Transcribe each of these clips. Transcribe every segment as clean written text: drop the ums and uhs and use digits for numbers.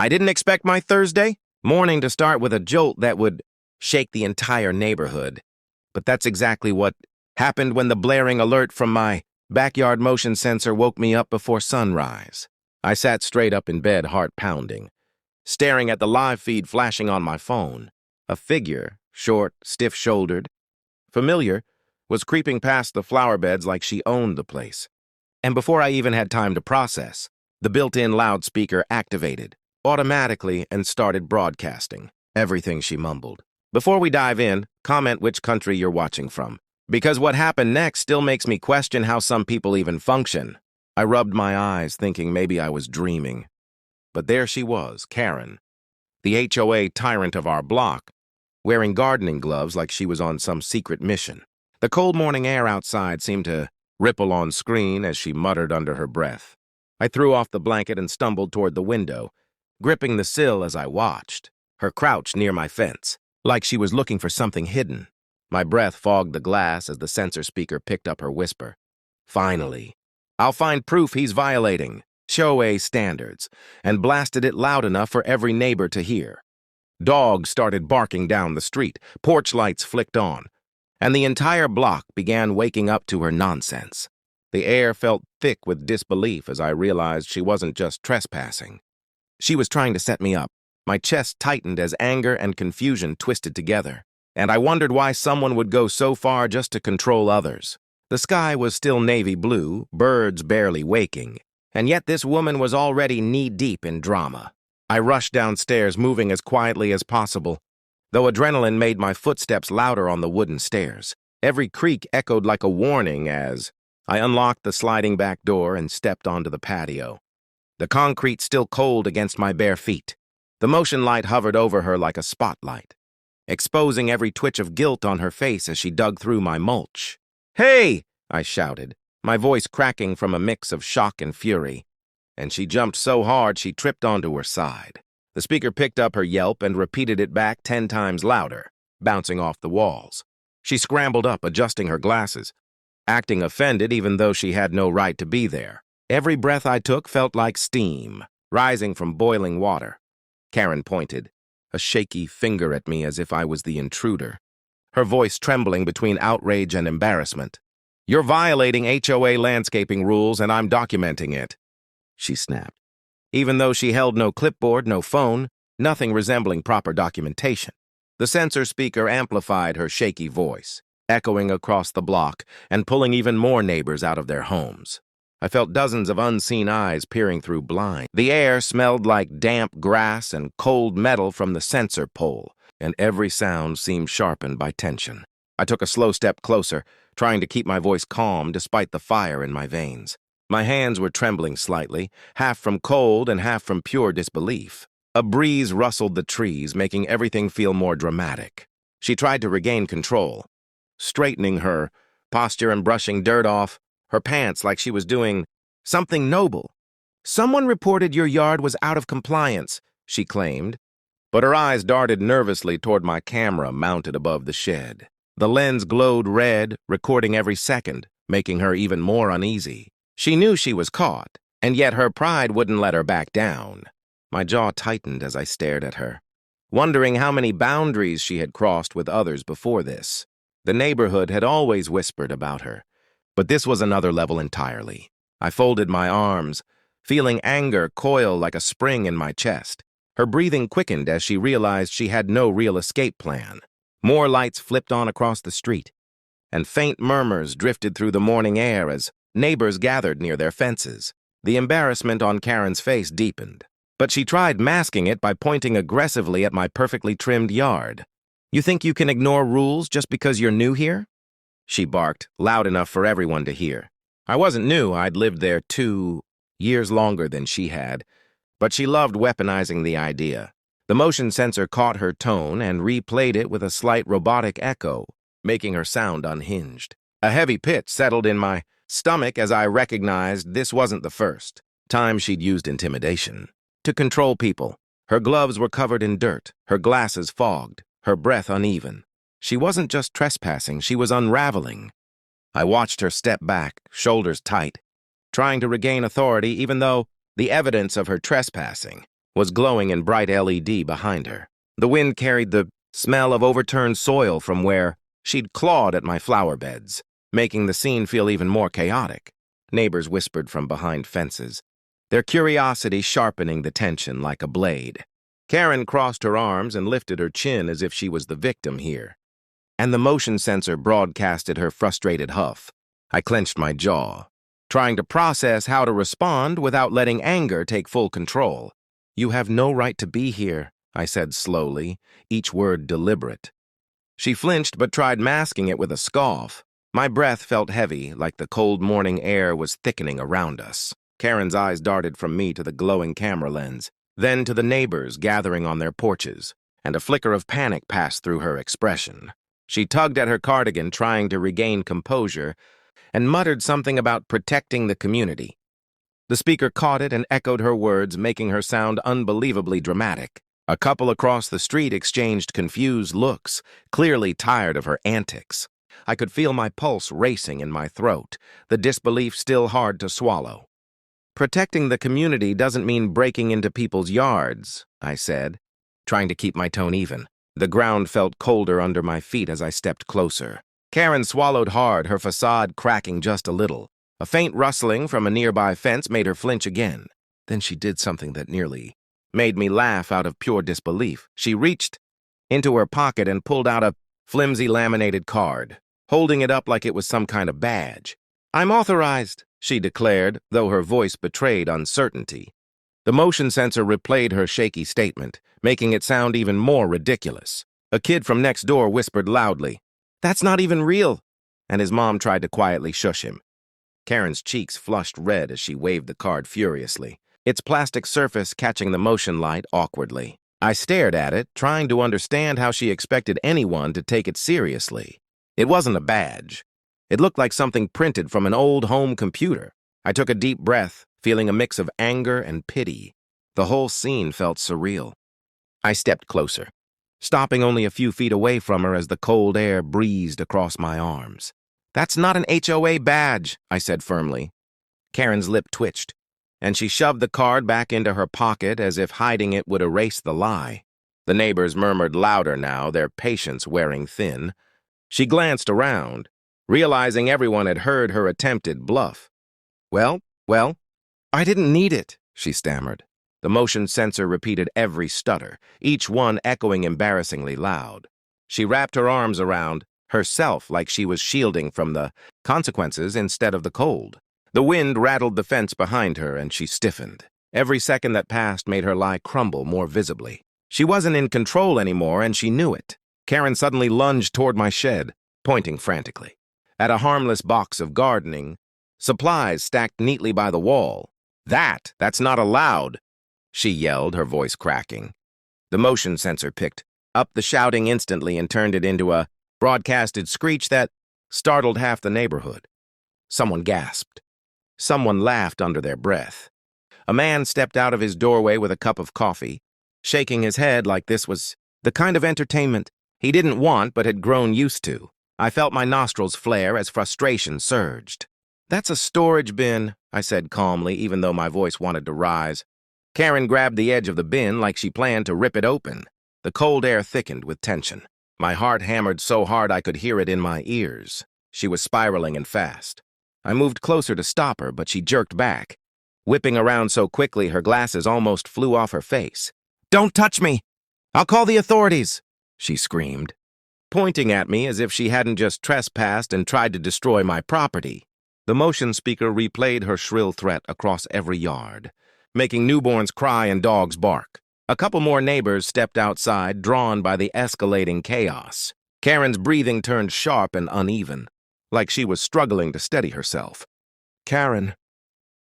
I didn't expect my Thursday morning to start with a jolt that would shake the entire neighborhood. But that's exactly what happened when the blaring alert from my backyard motion sensor woke me up before sunrise. I sat straight up in bed, heart pounding, staring at the live feed flashing on my phone. A figure, short, stiff-shouldered, familiar, was creeping past the flower beds like she owned the place. And before I even had time to process, the built-in loudspeaker activated automatically and started broadcasting everything she mumbled. Before we dive in, comment which country you're watching from, because what happened next still makes me question how some people even function. I rubbed my eyes, thinking maybe I was dreaming. But there she was, Karen, the HOA tyrant of our block, wearing gardening gloves like she was on some secret mission. The cold morning air outside seemed to ripple on screen as she muttered under her breath. I threw off the blanket and stumbled toward the window, gripping the sill as I watched, her crouched near my fence, like she was looking for something hidden. My breath fogged the glass as the sensor speaker picked up her whisper. Finally, I'll find proof he's violating HOA standards, and blasted it loud enough for every neighbor to hear. Dogs started barking down the street, porch lights flicked on, and the entire block began waking up to her nonsense. The air felt thick with disbelief as I realized she wasn't just trespassing. She was trying to set me up. My chest tightened as anger and confusion twisted together, and I wondered why someone would go so far just to control others. The sky was still navy blue, birds barely waking, and yet this woman was already knee-deep in drama. I rushed downstairs, moving as quietly as possible, though adrenaline made my footsteps louder on the wooden stairs. Every creak echoed like a warning as I unlocked the sliding back door and stepped onto the patio. The concrete still cold against my bare feet. The motion light hovered over her like a spotlight, exposing every twitch of guilt on her face as she dug through my mulch. "Hey!" I shouted, my voice cracking from a mix of shock and fury, and she jumped so hard she tripped onto her side. The speaker picked up her yelp and repeated it back 10 times louder, bouncing off the walls. She scrambled up, adjusting her glasses, acting offended even though she had no right to be there. Every breath I took felt like steam, rising from boiling water. Karen pointed, a shaky finger at me as if I was the intruder, her voice trembling between outrage and embarrassment. "You're violating HOA landscaping rules and I'm documenting it," she snapped, even though she held no clipboard, no phone, nothing resembling proper documentation. The sensor speaker amplified her shaky voice, echoing across the block and pulling even more neighbors out of their homes. I felt dozens of unseen eyes peering through blinds. The air smelled like damp grass and cold metal from the sensor pole, and every sound seemed sharpened by tension. I took a slow step closer, trying to keep my voice calm despite the fire in my veins. My hands were trembling slightly, half from cold and half from pure disbelief. A breeze rustled the trees, making everything feel more dramatic. She tried to regain control, straightening her posture and brushing dirt off her pants like she was doing something noble. "Someone reported your yard was out of compliance," she claimed, but her eyes darted nervously toward my camera mounted above the shed. The lens glowed red, recording every second, making her even more uneasy. She knew she was caught, and yet her pride wouldn't let her back down. My jaw tightened as I stared at her, wondering how many boundaries she had crossed with others before this. The neighborhood had always whispered about her, but this was another level entirely. I folded my arms, feeling anger coil like a spring in my chest. Her breathing quickened as she realized she had no real escape plan. More lights flipped on across the street, and faint murmurs drifted through the morning air as neighbors gathered near their fences. The embarrassment on Karen's face deepened, but she tried masking it by pointing aggressively at my perfectly trimmed yard. "You think you can ignore rules just because you're new here?" she barked, loud enough for everyone to hear. I wasn't new. I'd lived there 2 years longer than she had, but she loved weaponizing the idea. The motion sensor caught her tone and replayed it with a slight robotic echo, making her sound unhinged. A heavy pit settled in my stomach as I recognized this wasn't the first time she'd used intimidation to control people. Her gloves were covered in dirt, her glasses fogged, her breath uneven. She wasn't just trespassing, she was unraveling. I watched her step back, shoulders tight, trying to regain authority even though the evidence of her trespassing was glowing in bright LED behind her. The wind carried the smell of overturned soil from where she'd clawed at my flower beds, making the scene feel even more chaotic. Neighbors whispered from behind fences, their curiosity sharpening the tension like a blade. Karen crossed her arms and lifted her chin as if she was the victim here, and the motion sensor broadcasted her frustrated huff. I clenched my jaw, trying to process how to respond without letting anger take full control. "You have no right to be here," I said slowly, each word deliberate. She flinched but tried masking it with a scoff. My breath felt heavy, like the cold morning air was thickening around us. Karen's eyes darted from me to the glowing camera lens, then to the neighbors gathering on their porches, and a flicker of panic passed through her expression. She tugged at her cardigan, trying to regain composure, and muttered something about protecting the community. The speaker caught it and echoed her words, making her sound unbelievably dramatic. A couple across the street exchanged confused looks, clearly tired of her antics. I could feel my pulse racing in my throat, the disbelief still hard to swallow. "Protecting the community doesn't mean breaking into people's yards," I said, trying to keep my tone even. The ground felt colder under my feet as I stepped closer. Karen swallowed hard, her facade cracking just a little. A faint rustling from a nearby fence made her flinch again. Then she did something that nearly made me laugh out of pure disbelief. She reached into her pocket and pulled out a flimsy laminated card, holding it up like it was some kind of badge. "I'm authorized," she declared, though her voice betrayed uncertainty. The motion sensor replayed her shaky statement, making it sound even more ridiculous. A kid from next door whispered loudly, "That's not even real," and his mom tried to quietly shush him. Karen's cheeks flushed red as she waved the card furiously, its plastic surface catching the motion light awkwardly. I stared at it, trying to understand how she expected anyone to take it seriously. It wasn't a badge. It looked like something printed from an old home computer. I took a deep breath, feeling a mix of anger and pity. The whole scene felt surreal. I stepped closer, stopping only a few feet away from her as the cold air breezed across my arms. "That's not an HOA badge," I said firmly. Karen's lip twitched, and she shoved the card back into her pocket as if hiding it would erase the lie. The neighbors murmured louder now, their patience wearing thin. She glanced around, realizing everyone had heard her attempted bluff. Well, I didn't need it," she stammered. The motion sensor repeated every stutter, each one echoing embarrassingly loud. She wrapped her arms around herself like she was shielding from the consequences instead of the cold. The wind rattled the fence behind her, and she stiffened. Every second that passed made her lie crumble more visibly. She wasn't in control anymore, and she knew it. Karen suddenly lunged toward my shed, pointing frantically at a harmless box of gardening supplies stacked neatly by the wall. That's not allowed," she yelled, her voice cracking. The motion sensor picked up the shouting instantly and turned it into a broadcasted screech that startled half the neighborhood. Someone gasped. Someone laughed under their breath. A man stepped out of his doorway with a cup of coffee, shaking his head like this was the kind of entertainment he didn't want but had grown used to. I felt my nostrils flare as frustration surged. "That's a storage bin," I said calmly, even though my voice wanted to rise. Karen grabbed the edge of the bin like she planned to rip it open. The cold air thickened with tension. My heart hammered so hard I could hear it in my ears. She was spiraling and fast. I moved closer to stop her, but she jerked back, whipping around so quickly her glasses almost flew off her face. "Don't touch me! I'll call the authorities!" she screamed, pointing at me as if she hadn't just trespassed and tried to destroy my property. The motion speaker replayed her shrill threat across every yard, making newborns cry and dogs bark. A couple more neighbors stepped outside, drawn by the escalating chaos. Karen's breathing turned sharp and uneven, like she was struggling to steady herself. "Karen,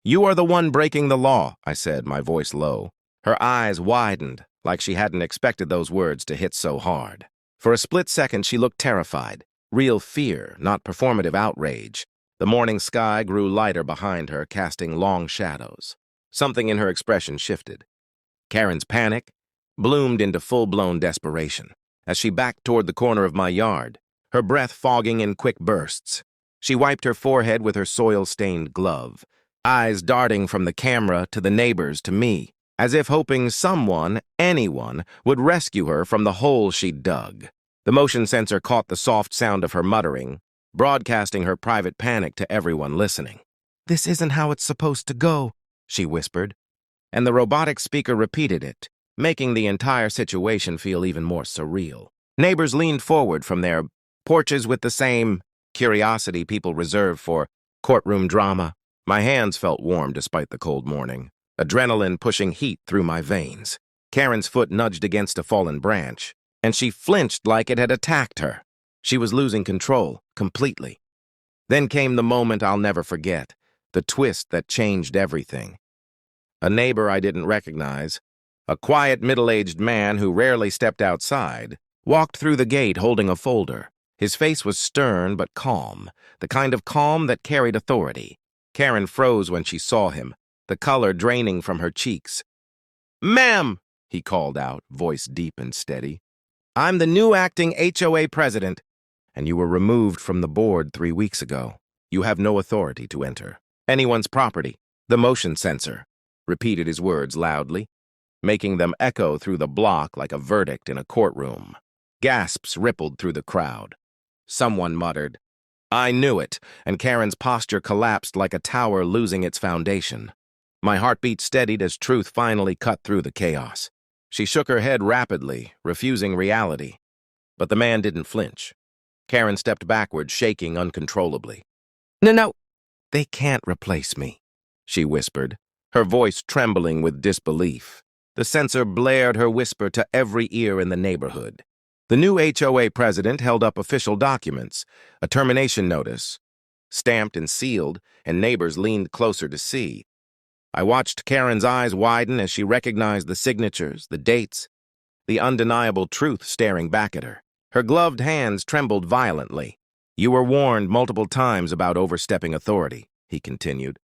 you are the one breaking the law," I said, my voice low. Her eyes widened, like she hadn't expected those words to hit so hard. For a split second, she looked terrified. Real fear, not performative outrage. The morning sky grew lighter behind her, casting long shadows. Something in her expression shifted. Karen's panic bloomed into full-blown desperation as she backed toward the corner of my yard, her breath fogging in quick bursts. She wiped her forehead with her soil-stained glove, eyes darting from the camera to the neighbors to me. as if hoping someone, anyone, would rescue her from the hole she'd dug. The motion sensor caught the soft sound of her muttering, broadcasting her private panic to everyone listening. "This isn't how it's supposed to go," she whispered, and the robotic speaker repeated it, making the entire situation feel even more surreal. Neighbors leaned forward from their porches with the same curiosity people reserve for courtroom drama. My hands felt warm despite the cold morning, adrenaline pushing heat through my veins. Karen's foot nudged against a fallen branch, and she flinched like it had attacked her. She was losing control, completely. Then came the moment I'll never forget, the twist that changed everything. A neighbor I didn't recognize, a quiet middle-aged man who rarely stepped outside, walked through the gate holding a folder. His face was stern but calm, the kind of calm that carried authority. Karen froze when she saw him, the color draining from her cheeks. "Ma'am," he called out, voice deep and steady, "I'm the new acting HOA president, and you were removed from the board 3 weeks ago. You have no authority to enter anyone's property." The motion sensor repeated his words loudly, making them echo through the block like a verdict in a courtroom. Gasps rippled through the crowd. Someone muttered, "I knew it," and Karen's posture collapsed like a tower losing its foundation. My heartbeat steadied as truth finally cut through the chaos. She shook her head rapidly, refusing reality. But the man didn't flinch. Karen stepped backward, shaking uncontrollably. No, they can't replace me," she whispered, her voice trembling with disbelief. The sensor blared her whisper to every ear in the neighborhood. The new HOA president held up official documents, a termination notice, stamped and sealed, and neighbors leaned closer to see. I watched Karen's eyes widen as she recognized the signatures, the dates, the undeniable truth staring back at her. Her gloved hands trembled violently. "You were warned multiple times about overstepping authority," he continued,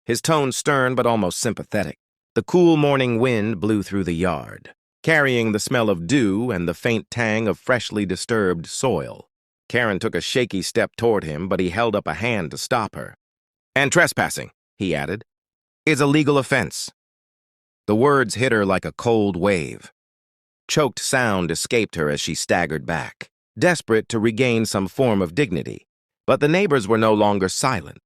his tone stern but almost sympathetic. The cool morning wind blew through the yard, carrying the smell of dew and the faint tang of freshly disturbed soil. Karen took a shaky step toward him, but he held up a hand to stop her. "And trespassing," he added, "is a legal offense." The words hit her like a cold wave. Choked sound escaped her as she staggered back, desperate to regain some form of dignity. But the neighbors were no longer silent.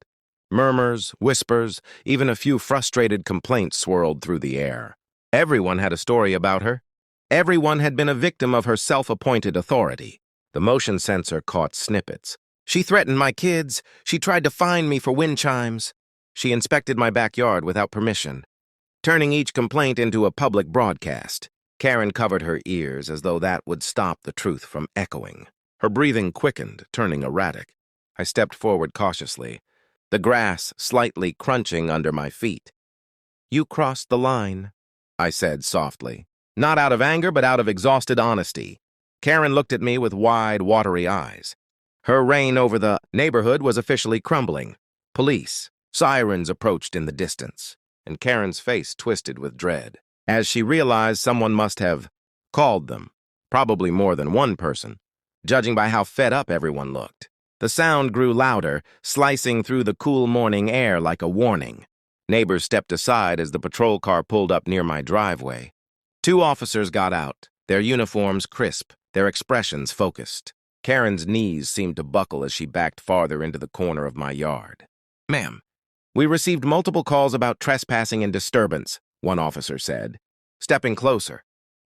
Murmurs, whispers, even a few frustrated complaints swirled through the air. Everyone had a story about her. Everyone had been a victim of her self-appointed authority. The motion sensor caught snippets. "She threatened my kids. She tried to fine me for wind chimes. She inspected my backyard without permission," turning each complaint into a public broadcast. Karen covered her ears as though that would stop the truth from echoing. Her breathing quickened, turning erratic. I stepped forward cautiously, the grass slightly crunching under my feet. "You crossed the line," I said softly, not out of anger but out of exhausted honesty. Karen looked at me with wide, watery eyes. Her reign over the neighborhood was officially crumbling. Police, sirens approached in the distance, and Karen's face twisted with dread, as she realized someone must have called them, probably more than one person, judging by how fed up everyone looked. The sound grew louder, slicing through the cool morning air like a warning. Neighbors stepped aside as the patrol car pulled up near my driveway. 2 officers got out, their uniforms crisp, their expressions focused. Karen's knees seemed to buckle as she backed farther into the corner of my yard. "Ma'am, we received multiple calls about trespassing and disturbance," one officer said, stepping closer.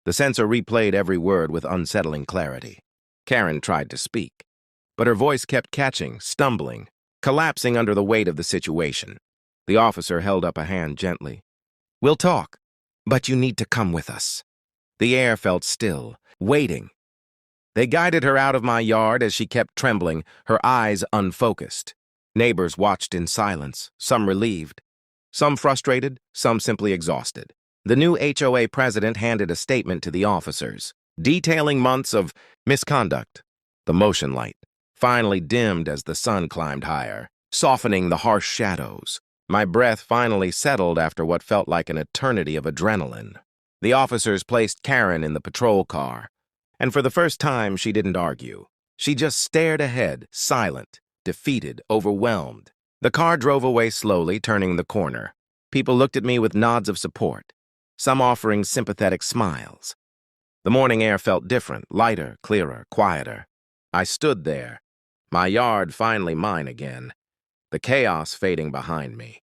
The sensor replayed every word with unsettling clarity. Karen tried to speak, but her voice kept catching, stumbling, collapsing under the weight of the situation. The officer held up a hand gently. "We'll talk, but you need to come with us." The air felt still, waiting. They guided her out of my yard as she kept trembling, her eyes unfocused. Neighbors watched in silence, some relieved, some frustrated, some simply exhausted. The new HOA president handed a statement to the officers, detailing months of misconduct. The motion light finally dimmed as the sun climbed higher, softening the harsh shadows. My breath finally settled after what felt like an eternity of adrenaline. The officers placed Karen in the patrol car, and for the first time she didn't argue. She just stared ahead, silent, defeated, overwhelmed. The car drove away slowly, turning the corner. People looked at me with nods of support. some offering sympathetic smiles. The morning air felt different, lighter, clearer, quieter. I stood there, my yard finally mine again, the chaos fading behind me.